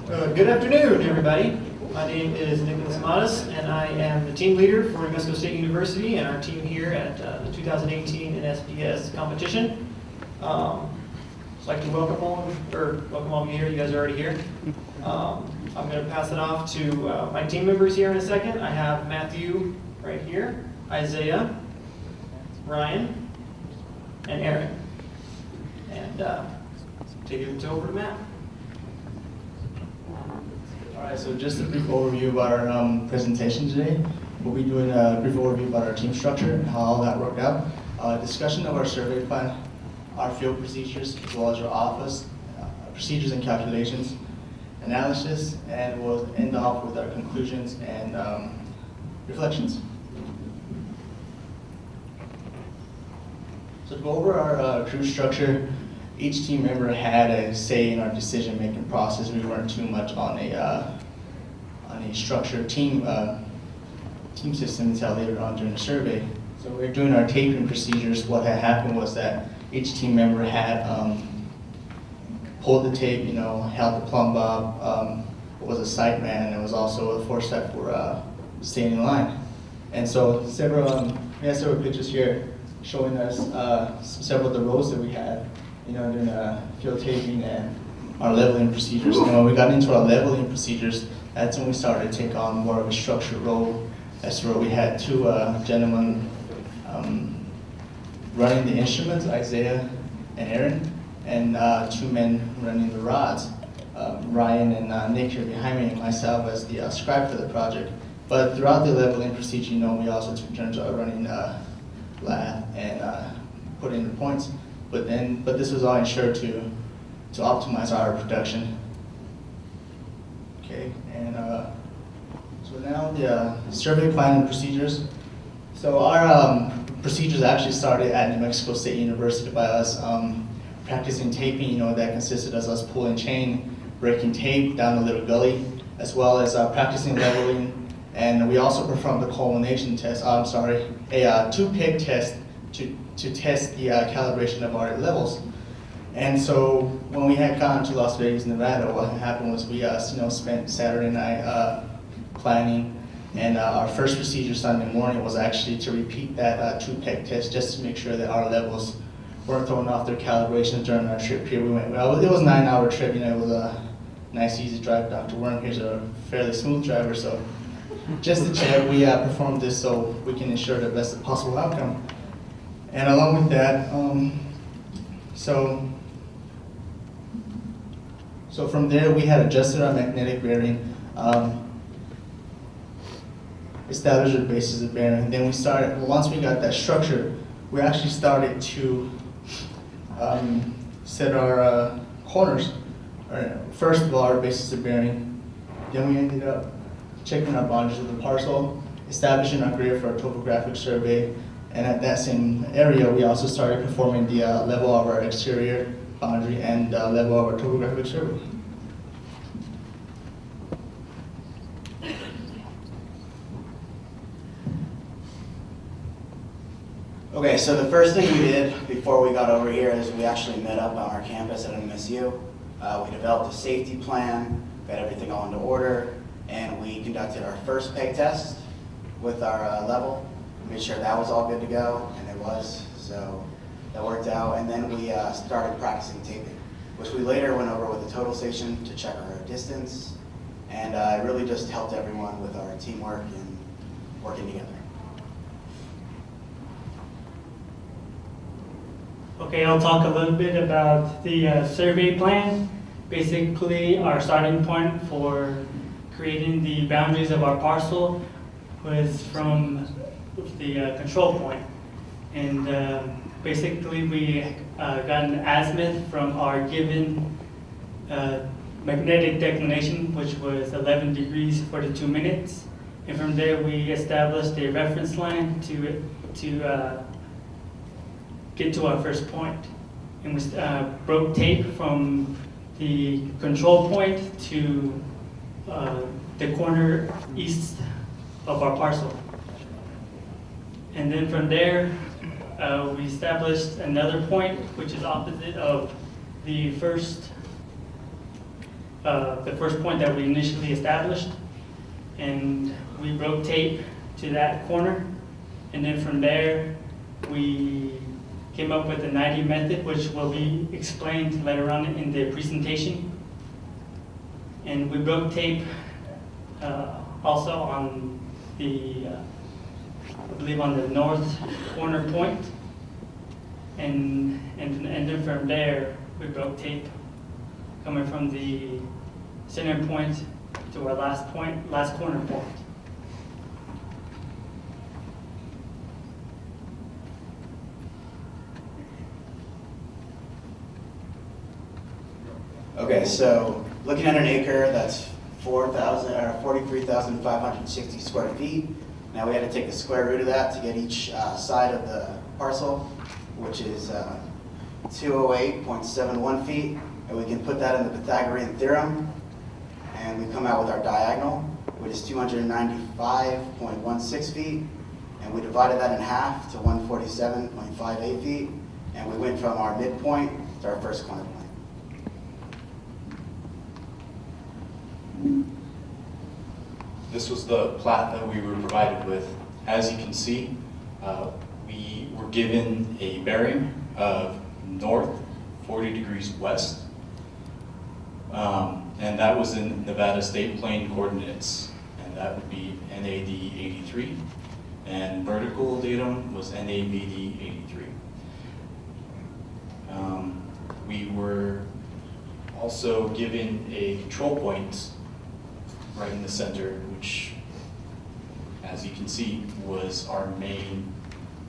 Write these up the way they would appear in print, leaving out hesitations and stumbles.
Good afternoon, everybody. My name is Nicholas Matas, and I am the team leader for New Mexico State University and our team here at the 2018 NSPS competition. I'd like to welcome all of you here. You guys are already here. I'm going to pass it off to my team members here in a second. I have Matthew right here, Isaiah, Ryan, and Aaron. And take it over to Matt. All right, so just a brief overview about our presentation today. We'll be doing a brief overview about our team structure and how all that worked out. Discussion of our survey plan, our field procedures, as well as our office, procedures and calculations, analysis, and we'll end off with our conclusions and reflections. So to go over our crew structure, each team member had a say in our decision-making process. We weren't too much on a structured team system until later on during the survey. So we were doing our taping procedures. What had happened was that each team member had pulled the tape, held the plumb bob, was a sight man, and was also a foresight for staying in line. And so we have several pictures here showing us several of the roles that we had. Doing field taping and our leveling procedures. When we got into our leveling procedures, that's when we started to take on more of a structured role. That's where we had two gentlemen running the instruments, Isaiah and Aaron, and two men running the rods, Ryan and Nick here behind me, and myself as the scribe for the project. But throughout the leveling procedure, we also took turns running lath and putting the points. But this was all ensured to optimize our production. Okay, and so now the survey plan and procedures. So our procedures actually started at New Mexico State University by us practicing taping. That consisted of us pulling chain, breaking tape down a little gully, as well as practicing leveling. And we also performed a culmination test. A two-peg test to test the calibration of our levels. And so when we had gone to Las Vegas, Nevada, what happened was we spent Saturday night planning, and our first procedure Sunday morning was actually to repeat that two-peg test just to make sure that our levels weren't throwing off their calibrations during our trip here. It was a 9-hour trip. It was a nice, easy drive. Dr. Worm here's a fairly smooth driver, so just to check, we performed this so we can ensure the best possible outcome. And along with that, so from there we had adjusted our magnetic bearing, established the basis of bearing, and then we started, once we got that structure, we actually started to set our corners. First of all, our basis of bearing, then we ended up checking our boundaries of the parcel, establishing our grid for a topographic survey. And at that same area, we also started performing the level of our exterior boundary and level of our topographic survey. Okay, so the first thing we did before we got over here is we actually met up on our campus at MSU. We developed a safety plan, got everything all into order, and we conducted our first peg test with our level. Made sure that was all good to go, and it was, so that worked out. And then we started practicing taping, which we later went over with the total station to check our distance, and it really just helped everyone with our teamwork and working together. Okay, I'll talk a little bit about the survey plan. Basically, our starting point for creating the boundaries of our parcel was from the control point. And basically we got an azimuth from our given magnetic declination, which was 11 degrees 42 minutes. And from there we established a reference line to get to our first point. And we broke tape from the control point to the corner east of our parcel. And then from there, we established another point, which is opposite of the first the first point that we initially established, and we broke tape to that corner, and then from there we came up with the 90 method, which will be explained later on in the presentation. And we broke tape also on the, I believe on the north corner point. And then from there, we broke tape coming from the center point to our last corner point. Okay, so looking at an acre, that's 43,560 square feet. Now we had to take the square root of that to get each side of the parcel, which is 208.71 feet. And we can put that in the Pythagorean theorem, and we come out with our diagonal, which is 295.16 feet. And we divided that in half to 147.58 feet. And we went from our midpoint to our first corner point. This was the plat that we were provided with. As you can see, we were given a bearing of north 40 degrees west, and that was in Nevada state plane coordinates, and that would be NAD 83, and vertical datum was NABD 83. We were also given a control point right in the center, which, as you can see, was our main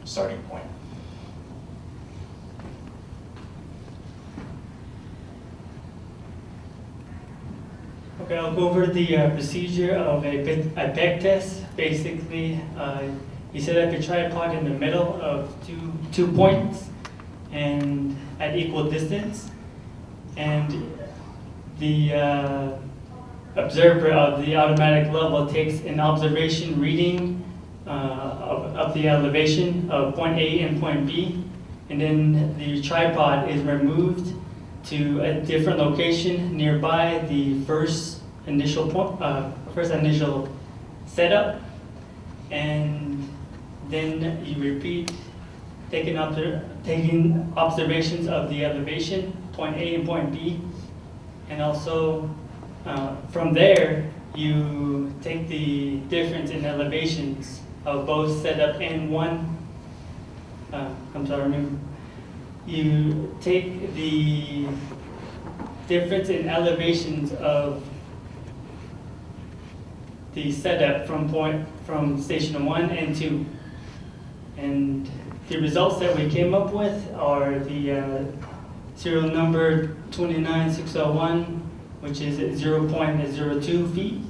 starting point. Okay, I'll go over the procedure of a peg test. Basically, you set up your tripod in the middle of two points and at equal distance, and the observer of the automatic level takes an observation reading of the elevation of point A and point B, and then the tripod is removed to a different location nearby the first initial setup, and then you repeat taking observations of the elevation, point A and point B, and also from there you take the difference in elevations of both setup and one. You take the difference in elevations of the setup from station 1 and 2, and the results that we came up with are the serial number 29601, which is at 0.02 feet,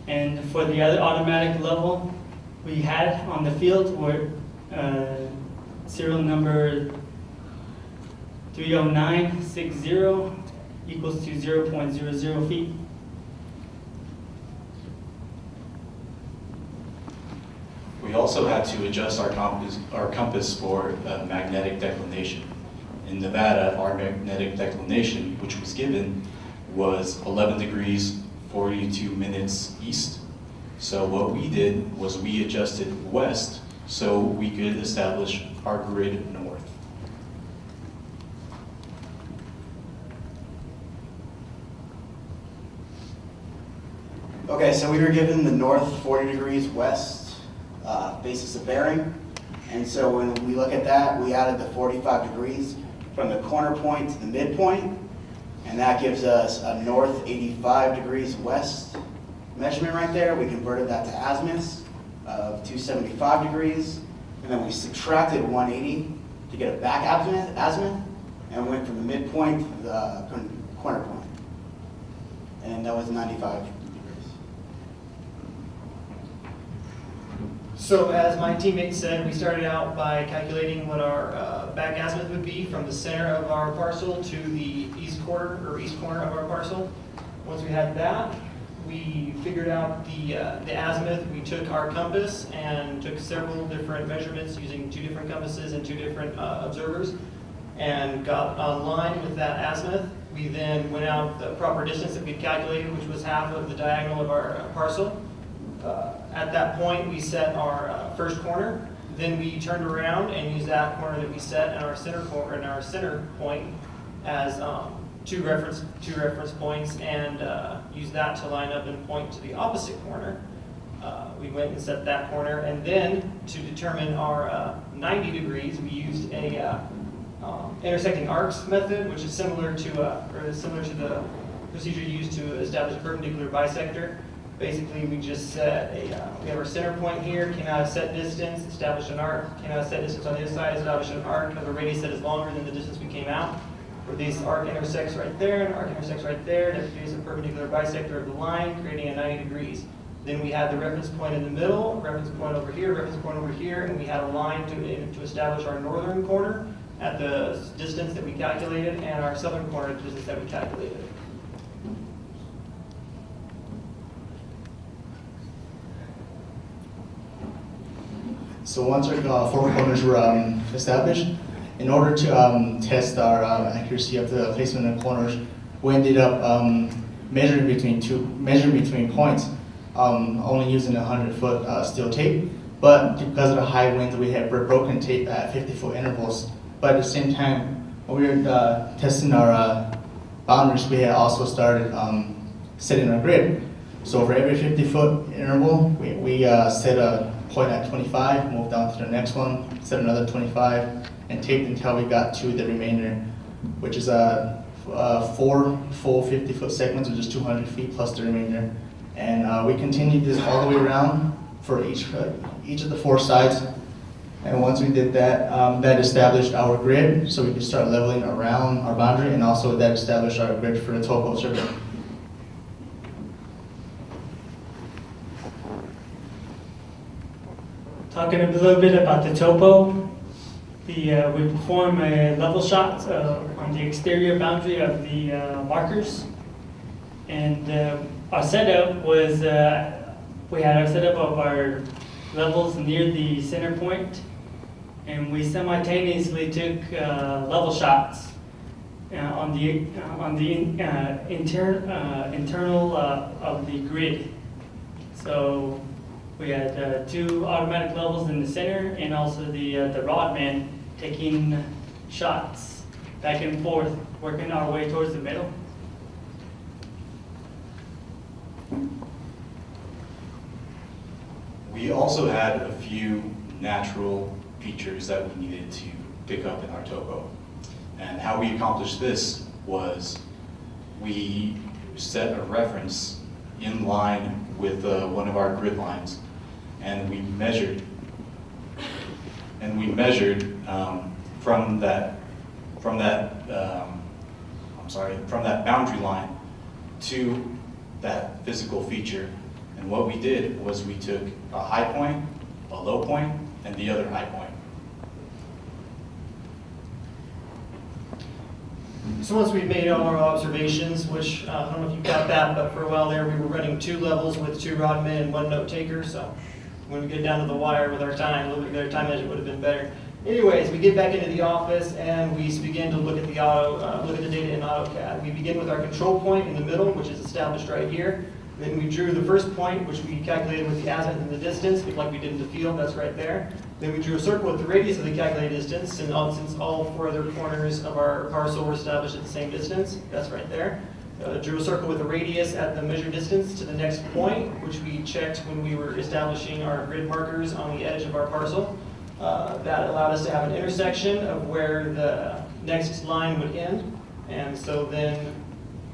and for the other automatic level we had on the field were serial number 30960 equals to 0.00 feet. We also had to adjust our compass for magnetic declination. In Nevada, our magnetic declination, which was given, was 11 degrees 42 minutes east. So what we did was we adjusted west so we could establish our grid north. Okay, so we were given the north 40 degrees west basis of bearing. And so when we look at that, we added the 45 degrees from the corner point to the midpoint. And that gives us a north 85 degrees west measurement right there. We converted that to azimuths of 275 degrees. And then we subtracted 180 to get a back azimuth, and went from the midpoint to the corner point. And that was 95 degrees. So as my teammate said, we started out by calculating what our back azimuth would be from the center of our parcel to the east corner of our parcel. Once we had that, we figured out the azimuth. We took our compass and took several different measurements using 2 different compasses and 2 different observers, and got a line with that azimuth. We then went out the proper distance that we calculated, which was half of the diagonal of our parcel. At that point, we set our first corner. Then we turned around and used that corner that we set in our center corner and our center point as two reference points, and used that to line up and point to the opposite corner. We went and set that corner, and then to determine our 90 degrees, we used a intersecting arcs method, which is similar to the procedure used to establish a perpendicular bisector. Basically, we just set we have our center point here, came out a set distance, established an arc, came out a set distance on the other side, established an arc, have a radius that is longer than the distance we came out. Where this arc intersects right there, and arc intersects right there, that creates a perpendicular bisector of the line, creating a 90 degrees. Then we had the reference point in the middle, reference point over here, reference point over here, and we had a line to establish our northern corner at the distance that we calculated, and our southern corner at the distance that we calculated. So once our four corners were established, in order to test our accuracy of the placement of corners, we ended up measuring between points, only using 100-foot steel tape. But because of the high winds, we had broken tape at 50-foot intervals. But at the same time, when we were testing our boundaries, we had also started setting our grid. So for every 50-foot interval, we set a point at 25, move down to the next one, set another 25, and taped until we got to the remainder, which is 4 full 50-foot segments, which is 200 feet plus the remainder. And we continued this all the way around for each of the 4 sides. And once we did that, that established our grid, so we could start leveling around our boundary, and also that established our grid for the Topo survey. Talking a little bit about the Topo, we perform a level shot on the exterior boundary of the markers. And our setup was, we had our setup of our levels near the center point, and we simultaneously took level shots on the internal of the grid. So we had 2 automatic levels in the center, and also the rod man taking shots back and forth, working our way towards the middle. We also had a few natural features that we needed to pick up in our topo. And how we accomplished this was we set a reference in line with one of our grid lines, and we measured from that boundary line to that physical feature. And what we did was we took a high point, a low point, and the other high point. So once we made all our observations, which I don't know if you got that, but for a while there we were running 2 levels with 2 rod men and 1 note taker. So when we get down to the wire with our time, a little bit better time measure would have been better. Anyways, we get back into the office and we begin to look at the data in AutoCAD. We begin with our control point in the middle, which is established right here. Then we drew the first point, which we calculated with the azimuth and the distance, like we did in the field, that's right there. Then we drew a circle with the radius of the calculated distance, and since all 4 other corners of our parcel were established at the same distance, that's right there. Drew a circle with the radius at the measured distance to the next point, which we checked when we were establishing our grid markers on the edge of our parcel. That allowed us to have an intersection of where the next line would end, and so then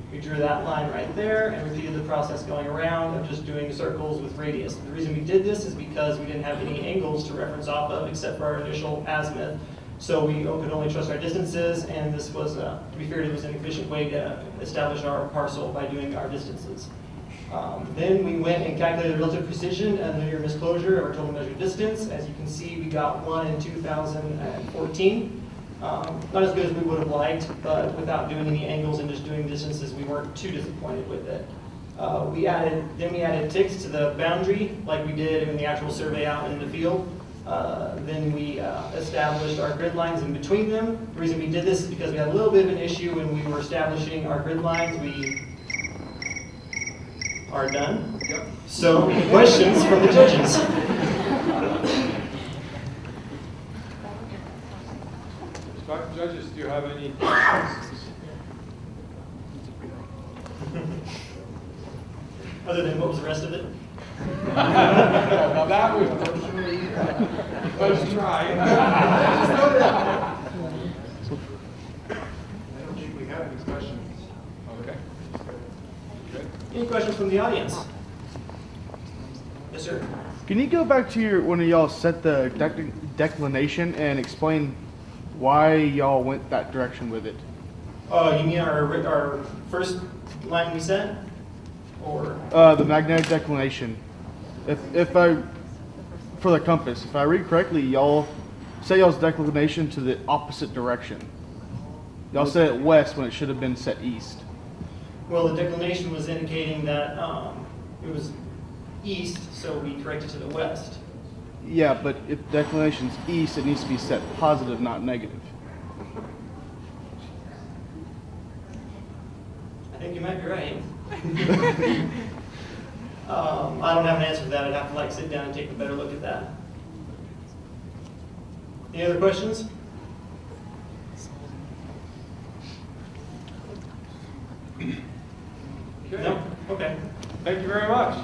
we drew that line right there and repeated the process going around of just doing circles with radius. The reason we did this is because we didn't have any angles to reference off of except for our initial azimuth. So we could only trust our distances, and this was, to be fair, it was an efficient way to establish our parcel by doing our distances. Then we went and calculated relative precision and linear misclosure of our total measured distance. As you can see, we got 1 in 2014. Not as good as we would have liked, but without doing any angles and just doing distances, we weren't too disappointed with it. We added ticks to the boundary like we did in the actual survey out in the field. Then we established our grid lines in between them. The reason we did this is because we had a little bit of an issue when we were establishing our grid lines. We are done. Yep. So, any questions from the judges? Judges, do you have any questions? Other than what was the rest of it? Now that was personally, let's try. I don't think we have any questions. Okay. Good. Any questions from the audience? Yes, sir. Can you go back to your when y'all set the declination and explain why y'all went that direction with it? Oh, you mean our first line we set? Or? The magnetic declination. If I, for the compass, if I read correctly, y'all say y'all's declination to the opposite direction. Y'all set it west when it should have been set east. Well, the declination was indicating that it was east, so we corrected to the west. Yeah, but if declination's east, it needs to be set positive, not negative. I think you might be right. I don't have an answer for that. I'd have to sit down and take a better look at that. Any other questions? Okay. No? Okay. Thank you very much.